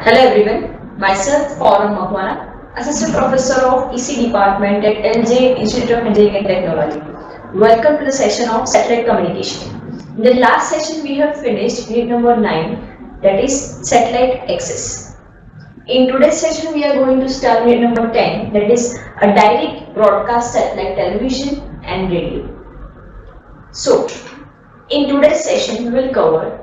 Hello everyone, myself Forum Mahwana, Assistant Professor of EC Department at LJ Institute of Engineering and Technology. Welcome to the session of Satellite Communication. In the last session we have finished unit number 9, that is Satellite Access. In today's session we are going to start unit number 10, that is a direct broadcast satellite television and radio. So, in today's session we will cover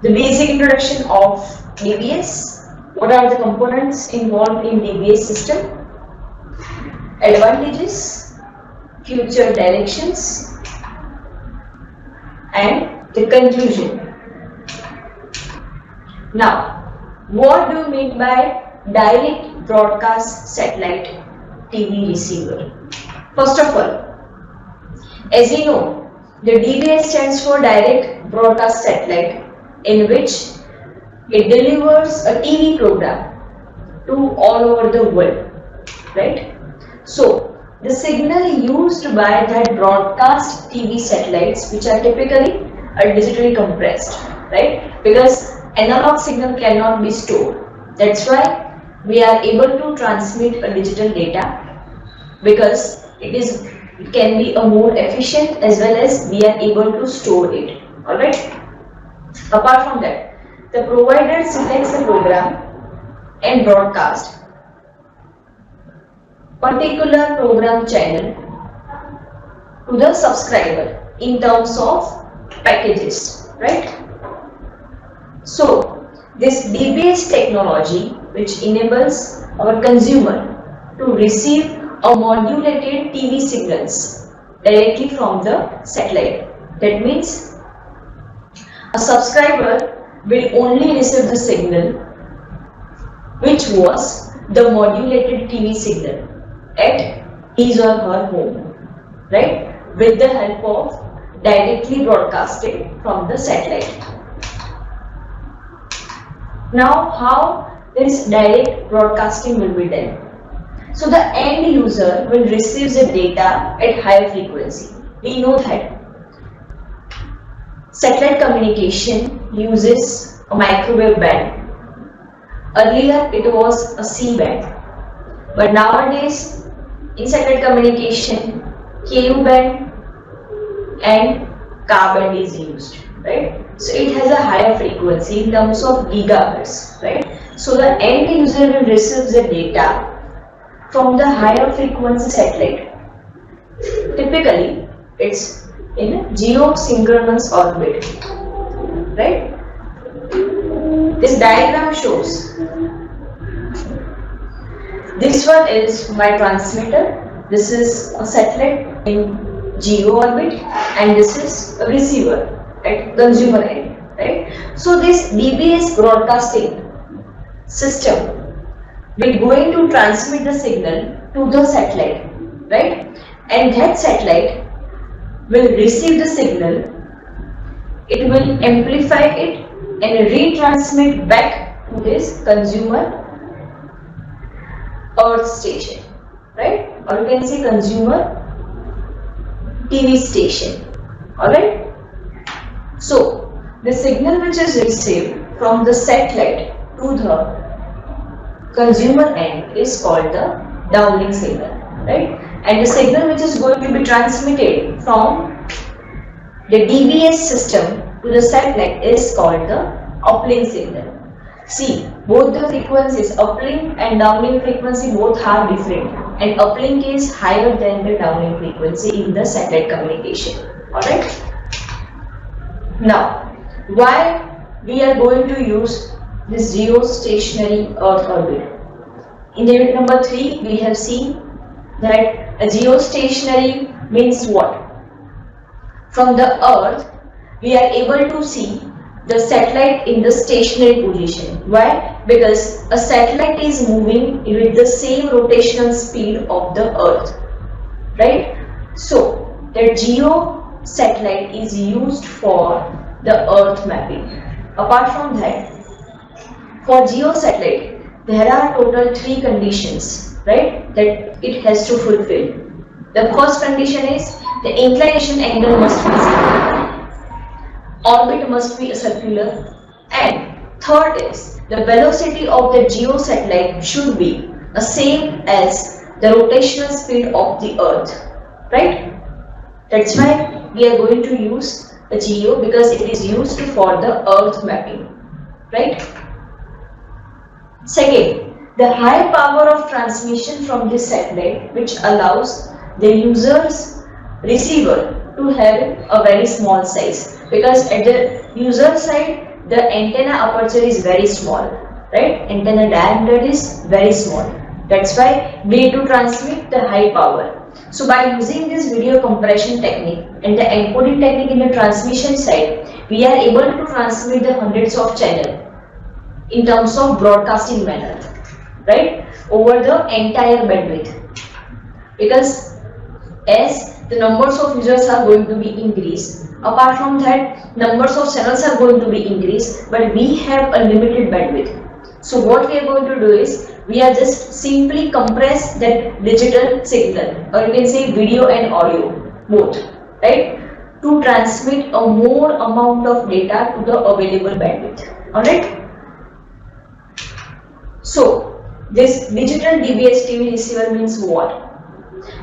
the basic introduction of DBS, what are the components involved in DBS system, advantages, future directions, and the conclusion. Now, what do you mean by direct broadcast satellite TV receiver? First of all, as you know, the DBS stands for direct broadcast satellite, in which it delivers a TV program to all over the world, right? So, the signal used by that broadcast TV satellites, which are typically digitally compressed, right? Because analog signal cannot be stored. That's why we are able to transmit a digital data, because it can be a more efficient, as well as we are able to store it. Alright? Apart from that, the provider selects a program and broadcast particular program channel to the subscriber in terms of packages, right? So, this DBS technology, which enables our consumer to receive a modulated TV signals directly from the satellite. That means a subscriber will only receive the signal which was the modulated TV signal at his or her home, right, with the help of directly broadcasted from the satellite. Now, how this direct broadcasting will be done? So, the end user will receive the data at higher frequency. We know that satellite communication uses a microwave band. Earlier it was a C band, but nowadays in satellite communication Ku band and Ka band is used, right? So it has a higher frequency in terms of gigahertz, right? So the end user will receive the data from the higher frequency satellite. Typically it's in a geosynchronous orbit, right? This diagram shows, this one is my transmitter, this is a satellite in geo orbit, and this is a receiver at consumer end, right? So this DBS broadcasting system will going to transmit the signal to the satellite, right? And that satellite will receive the signal, it will amplify it and retransmit back to this consumer earth station, right? Or you can say consumer TV station, alright? So, the signal which is received from the satellite to the consumer end is called the downlink signal, right? And the signal which is going to be transmitted from the DBS system to the satellite is called the uplink signal. See, both the frequencies, uplink and downlink frequency, both are different, and uplink is higher than the downlink frequency in the satellite communication. Alright? Now, why we are going to use this geostationary Earth orbit? In unit number 3, we have seen that a geostationary means what? From the Earth, we are able to see the satellite in the stationary position. Why? Because a satellite is moving with the same rotational speed of the Earth, right? So, the geo satellite is used for the Earth mapping. Apart from that, for geo satellite, there are total 3 conditions, right, that it has to fulfill. The first condition is the inclination angle must be 0. Orbit must be circular, and Third is the velocity of the geo satellite should be the same as the rotational speed of the earth, right? That's why we are going to use a geo, because it is used for the earth mapping, right? Second, the high power of transmission from this satellite, which allows the user's receiver to have a very small size, because at the user side the antenna aperture is very small, right? Antenna diameter is very small. That's why we need to transmit the high power. So by using this video compression technique and the encoding technique in the transmission side, we are able to transmit the hundreds of channels in terms of broadcasting manner, right, over the entire bandwidth. Because as the numbers of users are going to be increased, apart from that numbers of channels are going to be increased, but we have a limited bandwidth. So what we are going to do is, we are just simply compress that digital signal, or you can say video and audio both, right, to transmit a more amount of data to the available bandwidth. Alright. So this digital DBS TV receiver means what?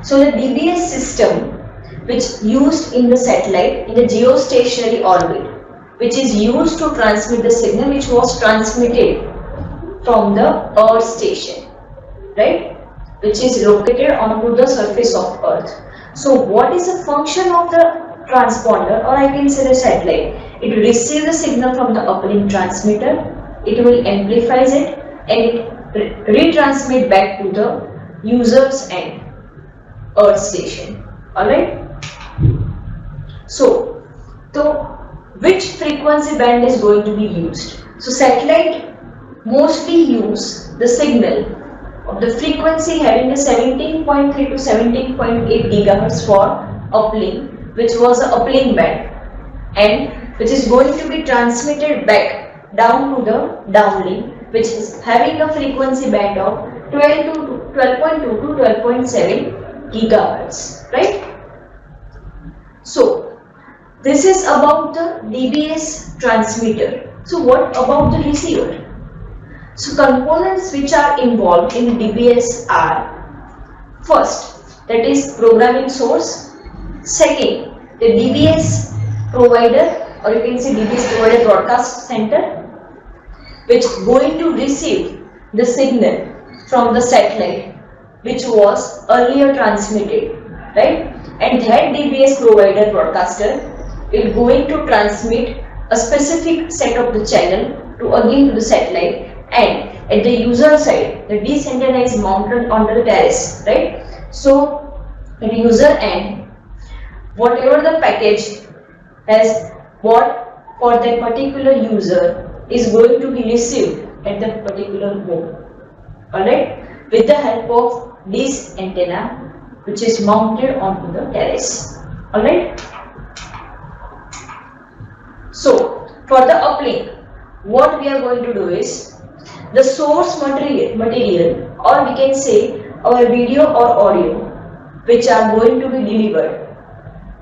So the DBS system which used in the satellite in the geostationary orbit, which is used to transmit the signal which was transmitted from the Earth station, right, which is located onto the surface of Earth. So what is the function of the transponder, or I can say the satellite? It will receive the signal from the uplink transmitter, it will amplify it, and it retransmit back to the user's end, Earth station. Alright. So which frequency band is going to be used? So satellite mostly use the signal of the frequency having a 17.3 to 17.8 gigahertz for uplink, which was a uplink band, and which is going to be transmitted back down to the downlink, which is having a frequency band of 12.2 to 12.7 gigahertz, right? So this is about the DBS transmitter. So what about the receiver? So components which are involved in DBS are, first, that is programming source. Second, the DBS provider, or you can say DBS provider broadcast center, which is going to receive the signal from the satellite which was earlier transmitted, right? And that DBS provider broadcaster is going to transmit a specific set of the channel to the satellite, and at the user side the dish antenna is mounted on the terrace, right? So at the user end, whatever the package has bought for that particular user is going to be received at that particular home, alright, with the help of this antenna which is mounted onto the terrace, alright. So for the uplink, what we are going to do is, the source material, or we can say our video or audio, which are going to be delivered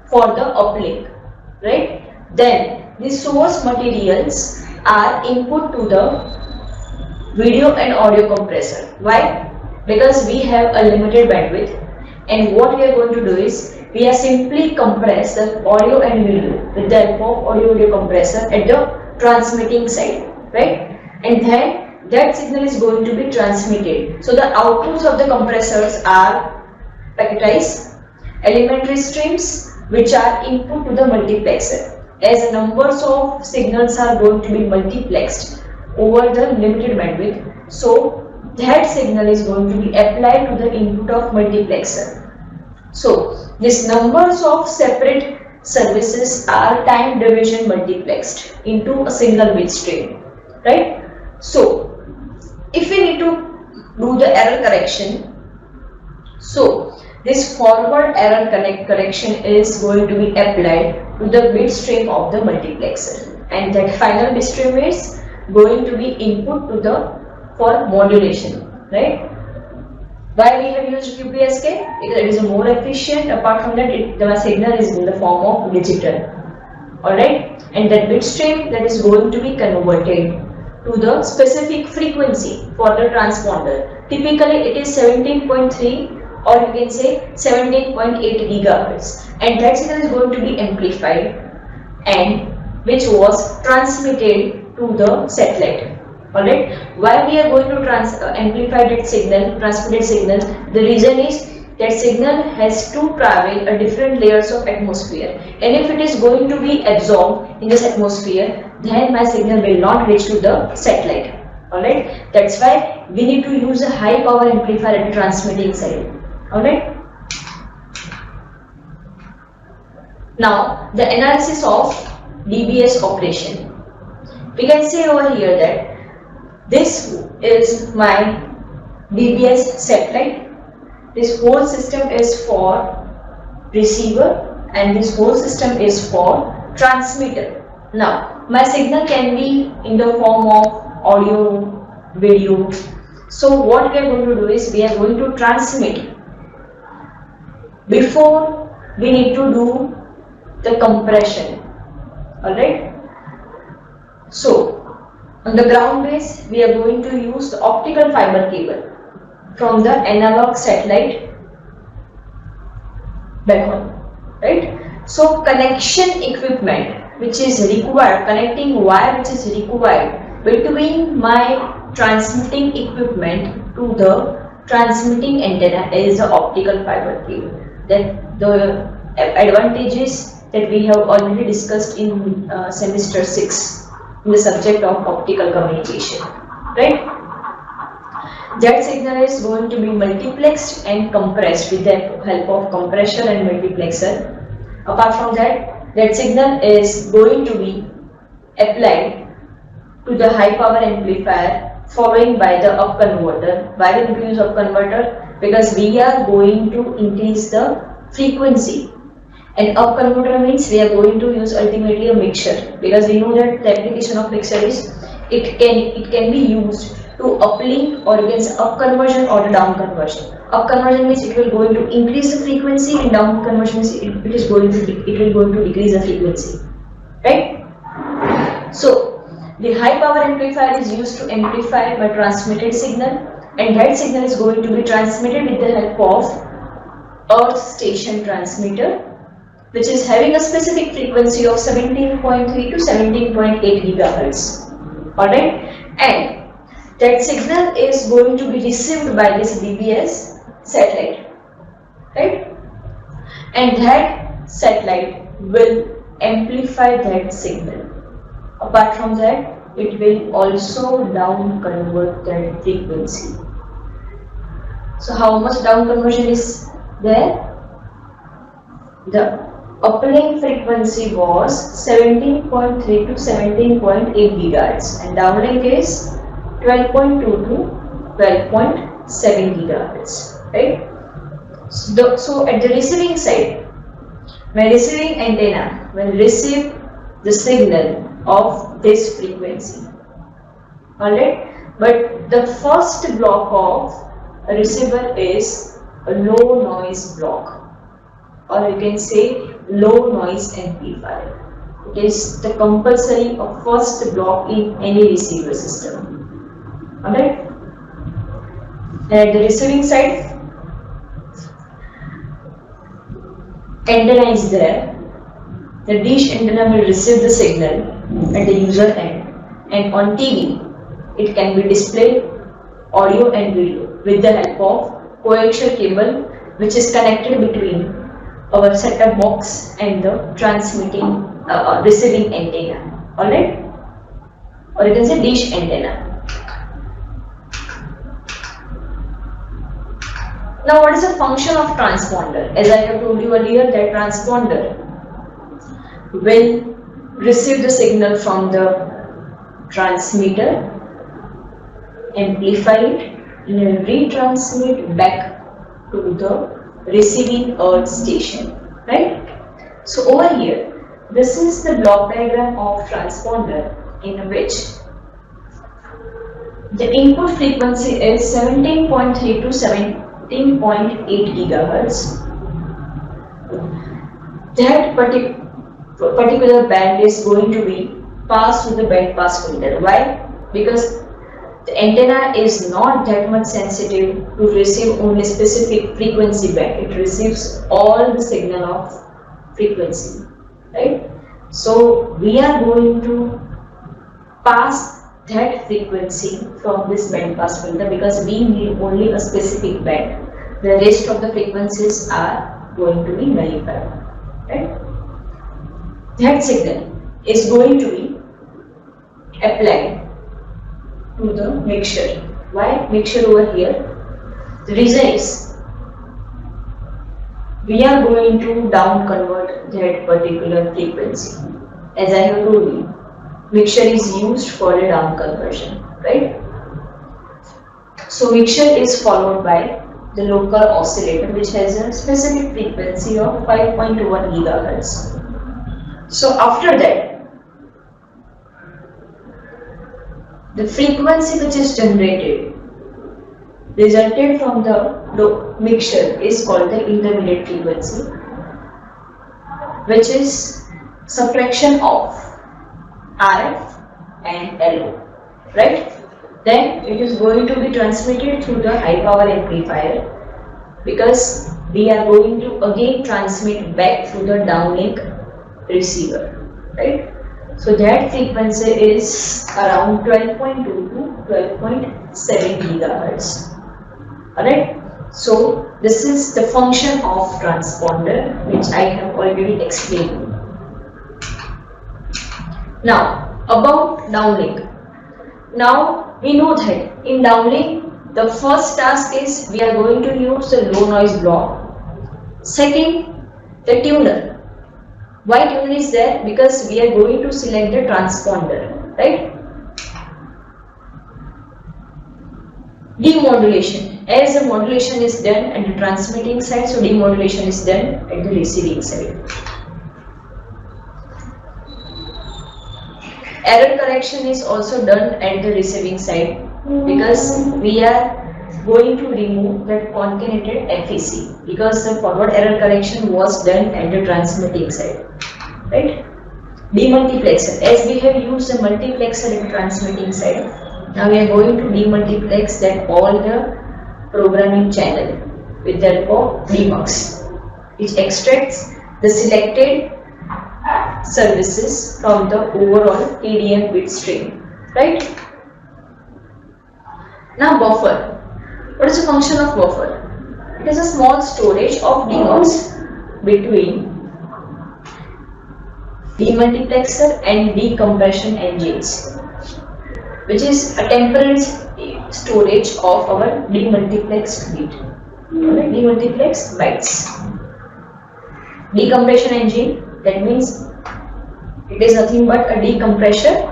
for the uplink, right? Then the source materials are input to the video and audio compressor. Why? Because we have a limited bandwidth, and what we are going to do is, we are simply compress the audio and video with the help of audio compressor at the transmitting side, right? And then that signal is going to be transmitted. So the outputs of the compressors are packetized elementary streams which are input to the multiplexer, as numbers of signals are going to be multiplexed over the limited bandwidth. So that signal is going to be applied to the input of multiplexer. So these numbers of separate services are time division multiplexed into a single bit stream, right? So if we need to do the error correction, so this forward error correction is going to be applied to the bit stream of the multiplexer, and that final bit stream is going to be input to the for modulation, right? Why we have used QPSK? Because it is more efficient. Apart from that, the signal is in the form of digital, alright, and that bit stream that is going to be converted to the specific frequency for the transponder. Typically it is 17.3 or you can say 17.8 gigahertz, and that signal is going to be amplified and which was transmitted to the satellite. Alright, why we are going to amplify that signal, transmitted signal? The reason is that signal has to travel a different layers of atmosphere, and if it is going to be absorbed in this atmosphere, then my signal will not reach to the satellite. Alright, that's why we need to use a high power amplifier at the transmitting side. Alright. Now the analysis of DBS operation. We can say over here that this is my DBS satellite. This whole system is for receiver and this whole system is for transmitter. Now my signal can be in the form of audio, video. So what we are going to do is we are going to transmit. Before we need to do the compression. Alright. So on the ground base we are going to use the optical fiber cable from the analog satellite backhaul, right? So connection equipment which is required, connecting wire which is required between my transmitting equipment to the transmitting antenna is the optical fiber cable. That the advantages that we have already discussed in semester 6 in the subject of optical communication, right? That signal is going to be multiplexed and compressed with the help of compressor and multiplexer. Apart from that, that signal is going to be applied to the high power amplifier following by the up converter. Why we need to use up converter? Because we are going to increase the frequency, and up converter means we are going to use ultimately a mixture, because we know that the application of mixture is it can be used to uplink or against up conversion or the down conversion. Up conversion means it will going to increase the frequency, and down conversion means it will going to decrease the frequency, right? So the high power amplifier is used to amplify my transmitted signal, and that signal is going to be transmitted with the help of earth station transmitter, which is having a specific frequency of 17.3 to 17.8 gigahertz. Alright, and that signal is going to be received by this DBS satellite, right? And that satellite will amplify that signal. Apart from that, it will also down convert that frequency. So how much down conversion is there? The uplink frequency was 17.3 to 17.8 gigahertz, and downlink is 12.2 to 12.7 gigahertz, right? So at the receiving side, my receiving antenna will receive the signal of this frequency. Alright, but the first block of a receiver is a low noise block, or you can say low noise amplifier. It is the compulsory or first block in any receiver system. Alright, and at the receiving side, antenna is there. The dish antenna will receive the signal at the user end, and on TV it can be displayed audio and video with the help of coaxial cable, which is connected between our set-top box and the transmitting receiving antenna. Alright, or you can say dish antenna. Now what is the function of transponder? As I have told you earlier, that transponder will receive the signal from the transmitter, amplify it, and retransmit back to the receiving earth station, right? So over here, this is the block diagram of transponder, in which the input frequency is 17.3 to 17.8 gigahertz. That particular band is going to be passed through the band pass filter. Why? because the antenna is not that much sensitive to receive only specific frequency band. It receives all the signal of frequency, right? So we are going to pass that frequency from this band pass filter because we need only a specific band. The rest of the frequencies are going to be nullified, right? That signal is going to be applied to the mixture. Why mixture over here? The reason is we are going to down convert that particular frequency. As I have told you, mixture is used for a down conversion, right? So mixture is followed by the local oscillator which has a specific frequency of 5.1 gigahertz. So after that, the frequency which is generated resulted from the mixture is called the intermediate frequency, which is subtraction of RF and LO, right? Then it is going to be transmitted through the high power amplifier because we are going to again transmit back through the downlink receiver, right? So that frequency is around 12.2 to 12.7 gigahertz. Alright, so this is the function of transponder which I have already explained. Now about downlink. Now we know that in downlink the first task is we are going to use the low noise block. Second, the tuner. Why tuner is there? Because we are going to select the transponder, right? Demodulation. As the modulation is done at the transmitting side, so demodulation is done at the receiving side. Error correction is also done at the receiving side because we are going to remove that concatenated FEC because the forward error correction was done at the transmitting side, right? Demultiplexer, as we have used the multiplexer at the transmitting side, now we are going to demultiplex that all the programming channel with therefore demux, which extracts the selected services from the overall TDM bit stream, right? Now buffer. What is the function of buffer? It is a small storage of DMUX between demultiplexer and decompression engines, which is a temporary storage of our demultiplexed bit, demultiplexed bytes. Decompression engine, that means it is nothing but a decompressor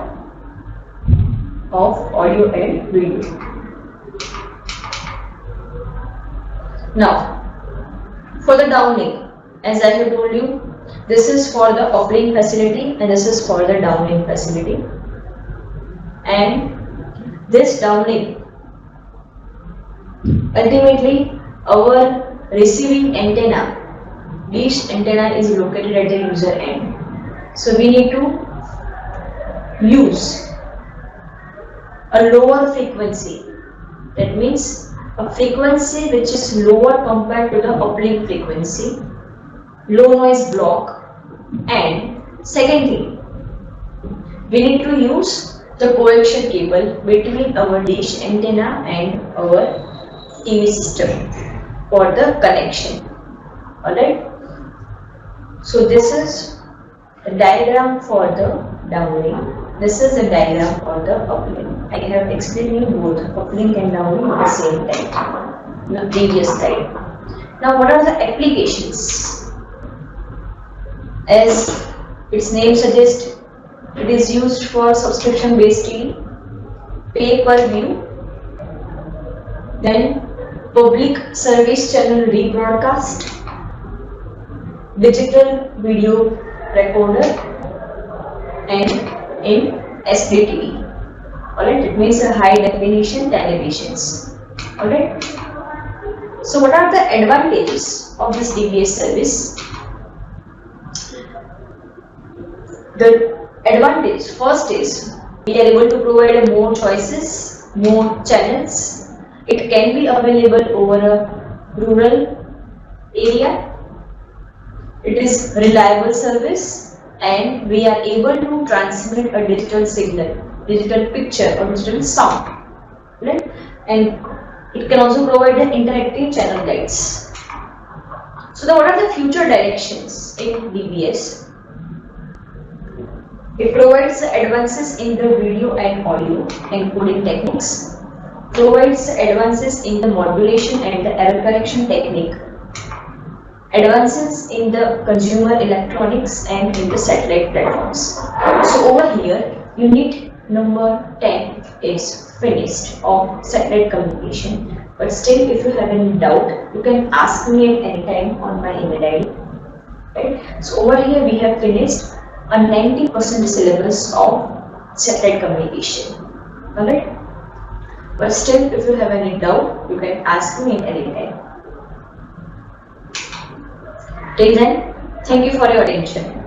of audio and video. Now, for the downlink, as I have told you, this is for the uplink facility and this is for the downlink facility. And this downlink, ultimately our receiving antenna, dish antenna is located at the user end. So we need to use a lower frequency. That means a frequency which is lower compared to the uplink frequency, low noise block, and secondly, we need to use the coaxial cable between our dish antenna and our TV system for the connection. Alright. So this is the diagram for the downlink. This is the diagram for the uplink. I have explained you both uplink and downlink at the same time, in the previous slide. Now, what are the applications? As its name suggests, it is used for subscription-based TV, pay per view, then public service channel rebroadcast, digital video recorder, and in SDTV. Alright, it means a high definition televisions. Alright. So what are the advantages of this DBS service? The advantage first is We are able to provide more choices, more channels. It can be available over a rural area. It is reliable service, and we are able to transmit a digital signal, digital picture or digital sound, right? And it can also provide the interactive channel guides. So what are the future directions in DBS? It provides advances in the video and audio encoding techniques, provides advances in the modulation and the error correction technique, advances in the consumer electronics and in the satellite platforms. So over here, unit number 10 is finished of satellite communication. But still, if you have any doubt, you can ask me at any time on my email ID. Right? So over here, we have finished a 90% syllabus of satellite communication. Alright? But still, if you have any doubt, you can ask me at any time. Till then, thank you for your attention.